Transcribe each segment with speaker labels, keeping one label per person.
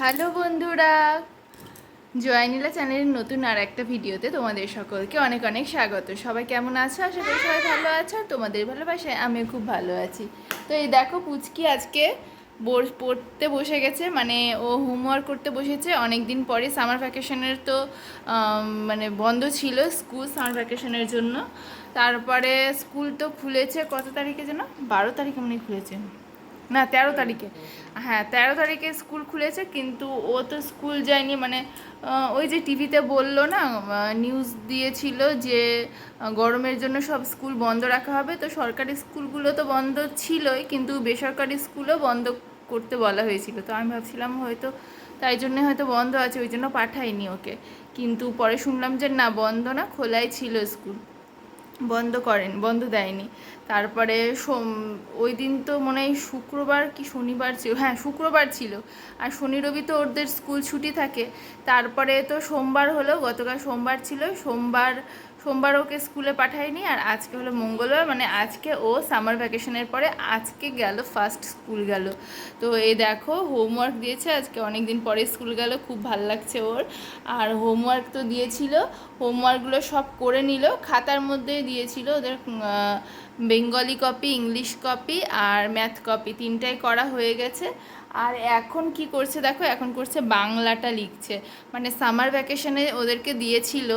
Speaker 1: Hello বন্ধুরা, জয়নীলা চ্যানেলের নতুন আর একটা ভিডিওতে তোমাদের সকলকে অনেক অনেক স্বাগত। সবাই কেমন আছো? আশা করি সবাই ভালো আছো। আর তোমাদের ভালোবাসায় আমিও খুব ভালো আছি। তো এই দেখো, পুচকি আজকে পড়তে বসে গেছে, মানে ও হোমওয়ার্ক করতে বসেছে অনেক দিন পরে। সামার ভ্যাকেশনের তো মানে বন্ধ ছিল স্কুল সামার ভ্যাকেশনের জন্য। তারপরে স্কুল তো খুলেছে কত তারিখে যেন, 12 তারিখে মনে হয় খুলেছে, না 13 তারিখে। হ্যাঁ, 13 তারিখে স্কুল খুলেছে, কিন্তু ও তো স্কুল যায়নি। মানে ওই যে টিভিতে বললো না, নিউজ দিয়েছিল যে গরমের জন্য সব স্কুল বন্ধ রাখা হবে। তো সরকারি স্কুলগুলো তো বন্ধ ছিলই, কিন্তু বেসরকারি স্কুলও বন্ধ করতে বলা হয়েছিল। তো আমি ভাবছিলাম হয়তো তাই জন্য হয়তো বন্ধ আছে, ওই জন্য পাঠাইনি ওকে। কিন্তু পরে শুনলাম যে না, বন্ধ না, খোলাই ছিল স্কুল, বন্ধ দেয়নি। তারপরে ওই দিন তো মনে হয় শুক্রবার কি শনিবার ছিল, হ্যাঁ শুক্রবার ছিল। আর শনি রবি তো ওদের স্কুল ছুটি থাকে। তারপরে তো সোমবার হলো, গতকাল সোমবার ছিল, সোমবার ওকে স্কুলে পাঠায়নি। আর আজকে হলো মঙ্গলবার, মানে আজকে ও সামার ভ্যাকেশনের পরে আজকে গেল, ফার্স্ট স্কুল গেল। তো এই দেখো, হোমওয়ার্ক দিয়েছে আজকে, অনেক দিন পরে স্কুল গেল, খুব ভাল লাগছে ওর। আর হোমওয়ার্ক তো দিয়েছিল, হোমওয়ার্কগুলো সব করে নিল। খাতার মধ্যে দিয়েছিল ওদের বেঙ্গলি কপি, ইংলিশ কপি আর ম্যাথ কপি, তিনটাই করা হয়ে গেছে। আর এখন কি করছে দেখো, এখন করছে বাংলাটা লিখছে। মানে সামার ভ্যাকেশনে ওদেরকে দিয়েছিল,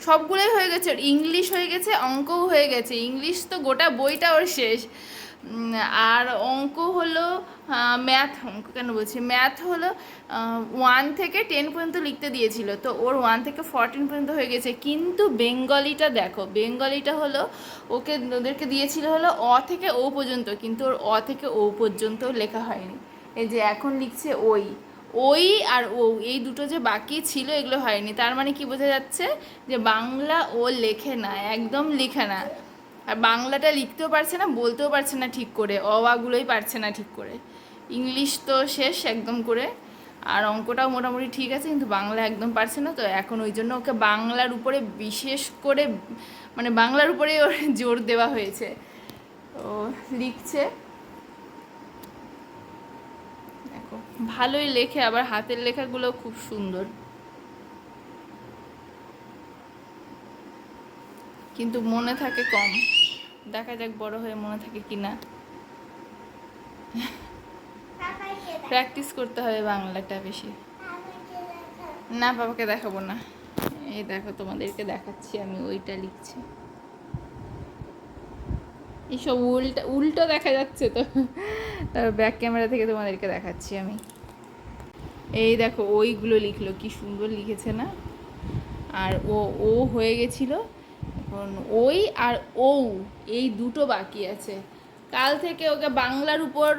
Speaker 1: সবগুলোই হয়ে গেছে, ইংলিশ হয়ে গেছে, অঙ্কও হয়ে গেছে। ইংলিশ তো গোটা বইটা ওর শেষ। আর অঙ্ক হলো, অঙ্ক কেন বলছি, ম্যাথ হলো 1 থেকে 10 পর্যন্ত লিখতে দিয়েছিল। তো ওর 1 থেকে 14 পর্যন্ত হয়ে গেছে। কিন্তু বেঙ্গলিটা দেখো, বেঙ্গলিটা হলো ওদেরকে দিয়েছিল হলো থেকে ও পর্যন্ত, কিন্তু ওর থেকে ও পর্যন্ত লেখা হয়নি। এই যে এখন লিখছে ওই ওই আর ও, এই দুটো যে বাকি ছিল এগুলো হয়নি। তার মানে কি বোঝা যাচ্ছে যে বাংলা ও লেখে না, একদম লেখে না। আর বাংলাটা লিখতেও পারছে না, বলতেও পারছে না ঠিক করে, অওয়াগুলোই পারছে না ঠিক করে। ইংলিশ তো শেষ একদম করে, আর অঙ্কটাও মোটামুটি ঠিক আছে, কিন্তু বাংলা একদম পারছে না। তো এখন ওই জন্য ওকে বাংলার উপরে বিশেষ করে, মানে বাংলার উপরেই ওর জোর দেওয়া হয়েছে। ও লিখছে, দেখো ভালোই লেখে, আবার হাতের লেখাগুলো খুব সুন্দর। কিন্তু মনে থাকে কম, দেখা যাক বড় হয়ে মনে থাকে কিনা। প্র্যাকটিস করতে হবে বাংলাটা বেশি। না, বাবাকে দেখাবো না। এই দেখো, তোমাদেরকে দেখাচ্ছি আমি, ওইটা লিখছি। এইসব উল্টো উল্টো দেখা যাচ্ছে তো, তার ব্যাক ক্যামেরা থেকে তোমাদেরকে দেখাচ্ছি আমি। এই দেখো, ওইগুলো লিখলো, কি সুন্দর লিখেছে না। আর ও হয়ে গেছিল, এখন ওই আর ও, এই দুটো বাকি আছে। কাল থেকে ওকে বাংলার উপর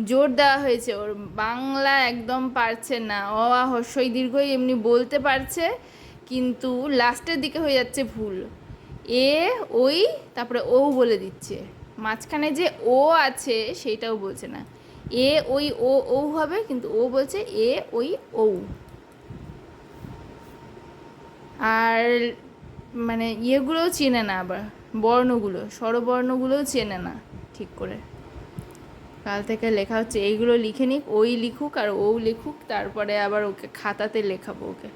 Speaker 1: জোর দেওয়া হয়েছে। ওর বাংলা একদম পারছে না, হ্রস্বই দীর্ঘই এমনি বলতে পারছে, কিন্তু লাস্টের দিকে হয়ে যাচ্ছে ভুল। এ ওই, তারপরে ও বলে দিচ্ছে, মাঝখানে যে ও আছে সেইটাও বলছে না। এ ওই ও হবে, কিন্তু ও বলছে এ ওই ও। আর মানে ইয়েগুলোও চেনে না, আবার বর্ণগুলো, স্বরবর্ণগুলোও চেনে না ঠিক করে। কাল থেকে লেখা হচ্ছে, এইগুলো লিখে নিক, ওই লিখুক আর ও লিখুক, তারপরে আবার ওকে খাতাতে লেখাবো ওকে।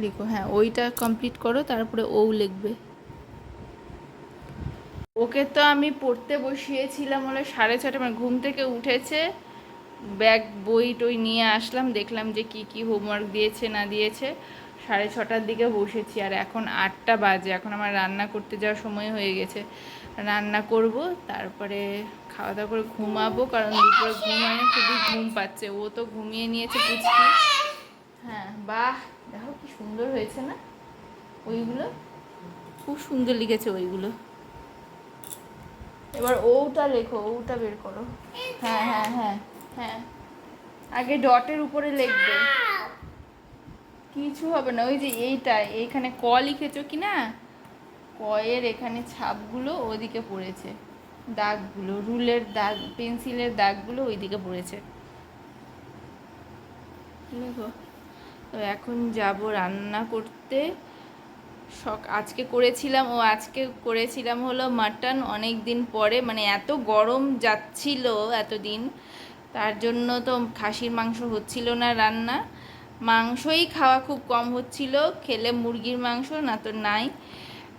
Speaker 1: লিখো, হ্যাঁ ওইটা কমপ্লিট করো, তারপরে ও লিখবে। ওকে তো আমি পড়তে বসিয়েছিলাম হলো 6:30, মানে ঘুম থেকে উঠেছে, ব্যাগ বই টই নিয়ে আসলাম, দেখলাম যে কি কি হোমওয়ার্ক দিয়েছে না দিয়েছে। 6:30টার দিকে বসেছি, আর এখন 8টা বাজে। এখন আমার রান্না করতে যাওয়ার সময় হয়ে গেছে, রান্না করব, তারপরে খাওয়া দাওয়া করে ঘুমাবো, কারণ দুপুরে ঘুমায় না, খুবই ঘুম পাচ্ছে। ও তো ঘুমিয়ে নিয়েছে পুচকি। হ্যাঁ, বাহ, দেখো কি সুন্দর হয়েছে না, ওইগুলো খুব সুন্দর লিখেছে ওইগুলো। এবার ওটা লেখো, ওটা বের করো। হ্যাঁ হ্যাঁ হ্যাঁ হ্যাঁ, আগে ডটের উপরে লিখবে। কিছু হবে না, ওই যে এইটা, এইখানে ক লিখেছো কি না, কয়ের এখানে ছাপগুলো ওদিকে পড়েছে, দাগগুলো, রুলের দাগ, পেন্সিলের দাগগুলো ওইদিকে পড়েছে। দেখো, তো এখন যাব রান্না করতে। আজকে করেছিলাম হলো মাটন, অনেক দিন পরে, মানে এত গরম যাচ্ছিল এতদিন, তার জন্য তো খাসির মাংস হচ্ছিল না রান্না, মাংসই খাওয়া খুব কম হচ্ছিল, খেলে মুরগির মাংস, না তো নাই।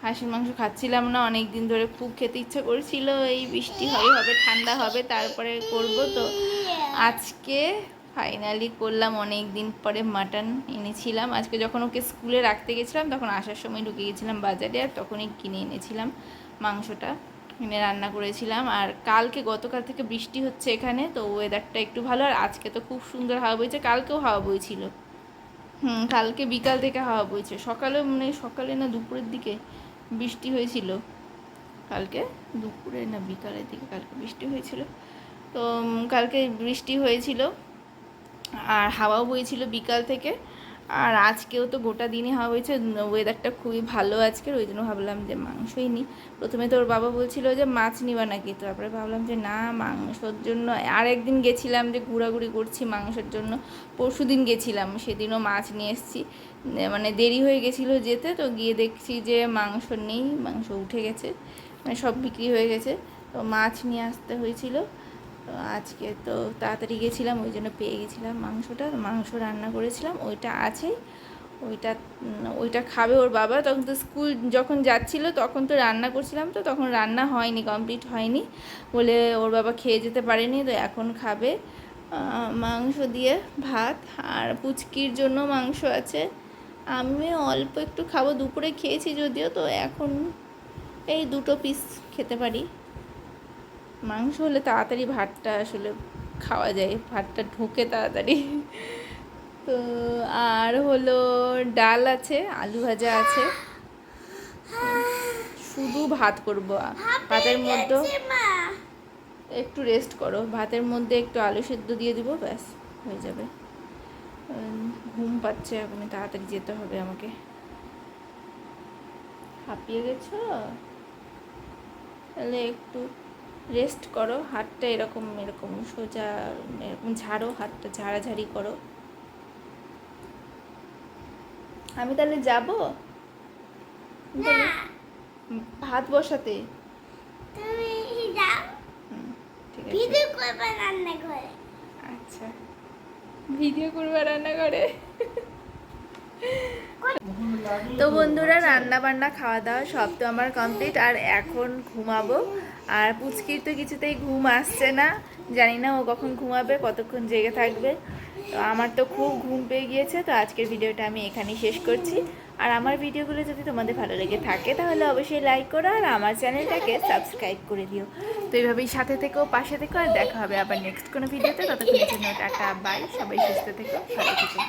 Speaker 1: হাঁসের মাংস খাচ্ছিলাম না অনেক দিন ধরে, খুব খেতে ইচ্ছে করেছিল। এই বৃষ্টি হবে ঠান্ডা হবে তারপরে করব। তো আজকে ফাইনালি করলাম, অনেক দিন পরে মাটন এনেছিলাম। আজকে যখন ওকে স্কুলে রাখতে গেছিলাম তখন আসার সময় ঢুকে গেছিলাম বাজারে, আর তখনই কিনে এনেছিলাম মাংসটা, এনে রান্না করেছিলাম। আর গতকাল থেকে বৃষ্টি হচ্ছে এখানে, তো ওয়েদারটা একটু ভালো, আর আজকে তো খুব সুন্দর হাওয়া বইছে, কালকেও হাওয়া বইছিল। কালকে বিকাল থেকে হাওয়া বইছে, সকালে না দুপুরের দিকে বৃষ্টি হয়েছিল, কালকে দুপুরে না বিকালের দিকে কালকে বৃষ্টি হয়েছিল। তো কালকে বৃষ্টি হয়েছিল আর হাওয়াও বইছিল বিকাল থেকে, আর আজকেও তো গোটা দিনই হাওয়া বইছে, ওয়েদারটা খুবই ভালো আজকের, ওই জন্য ভাবলাম যে মাংসই নিই। প্রথমে তো ওর বাবা বলছিল যে মাছ নিবা নাকি, তারপরে ভাবলাম যে না, মাংসর জন্য আর একদিন গেছিলাম যে ঘোরাঘুরি করছি মাংসের জন্য, পরশু দিন গেছিলাম, সেদিনও মাছ নিয়ে এসেছি, মানে দেরি হয়ে গেছিলো যেতে, তো গিয়ে দেখছি যে মাংস নেই, মাংস উঠে গেছে, মানে সব বিক্রি হয়ে গেছে, তো মাছ নিয়ে আসতে হয়েছিল। তো আজকে তো তাড়াতাড়ি গেছিলাম, ওই জন্য পেয়ে গেছিলাম মাংস রান্না করেছিলাম, ওইটা আছেই, ওইটা খাবে ওর বাবা। তখন তো স্কুল যখন যাচ্ছিলো তখন তো রান্না করছিলাম, তো তখন রান্না হয়নি, কমপ্লিট হয়নি বলে ওর বাবা খেয়ে যেতে পারেনি, তো এখন খাবে মাংস দিয়ে ভাত, আর পুচকির জন্য মাংস আছে, আমি অল্প একটু খাবো, দুপুরে খেয়েছি যদিও, তো এখন এই 2 পিস খেতে পারি। মাংস হলে তাড়াতাড়ি ভাতটা আসলে খাওয়া যায়, ভাতটা ঢোকে তাড়াতাড়ি। তো আর হলো ডাল আছে, আলু ভাজা আছে, শুধু ভাত করব। ভাতের মধ্যে একটু রেস্ট করো, ভাতের মধ্যে একটু আলু সেদ্ধ দিয়ে দিব, ব্যাস হয়ে যাবে। ঘুম পাচ্ছে, এখন তাড়াতাড়ি যেতে হবে আমাকে। হাঁপিয়ে গেছো, তাহলে একটু রেস্ট করো, হাতটা এরকম সোজা এরকম ঝাড়ো, হাতটা ঝাড়াঝাড়ি করো। আমি তাহলে যাব ভাত বসাতে, ঠিক আছে, আচ্ছা ভিডিও করবে রান্নাঘরে। তো বন্ধুরা, রান্না বান্না খাওয়া দাওয়া সব তো আমার কমপ্লিট, আর এখন ঘুমাবো। আর পুচকির তো কিছুতেই ঘুম আসছে না, জানি না ও কখন ঘুমাবে, কতক্ষণ জেগে থাকবে। তো আমার তো খুব ঘুম পেয়ে গিয়েছে, তো আজকের ভিডিওটা আমি এখানেই শেষ করছি। আর আমার ভিডিওগুলো যদি তোমাদের ভালো লেগে থাকে তাহলে অবশ্যই লাইক করো, আর আমার চ্যানেলটাকে সাবস্ক্রাইব করে দিও। তো এইভাবেই সাথে থেকো, পাশে থেকো, আর দেখা হবে আবার নেক্সট কোনো ভিডিওতে। ততক্ষণের জন্য টাটা, বাই, সবাই সুস্থ থেকো, ভালো থেকো।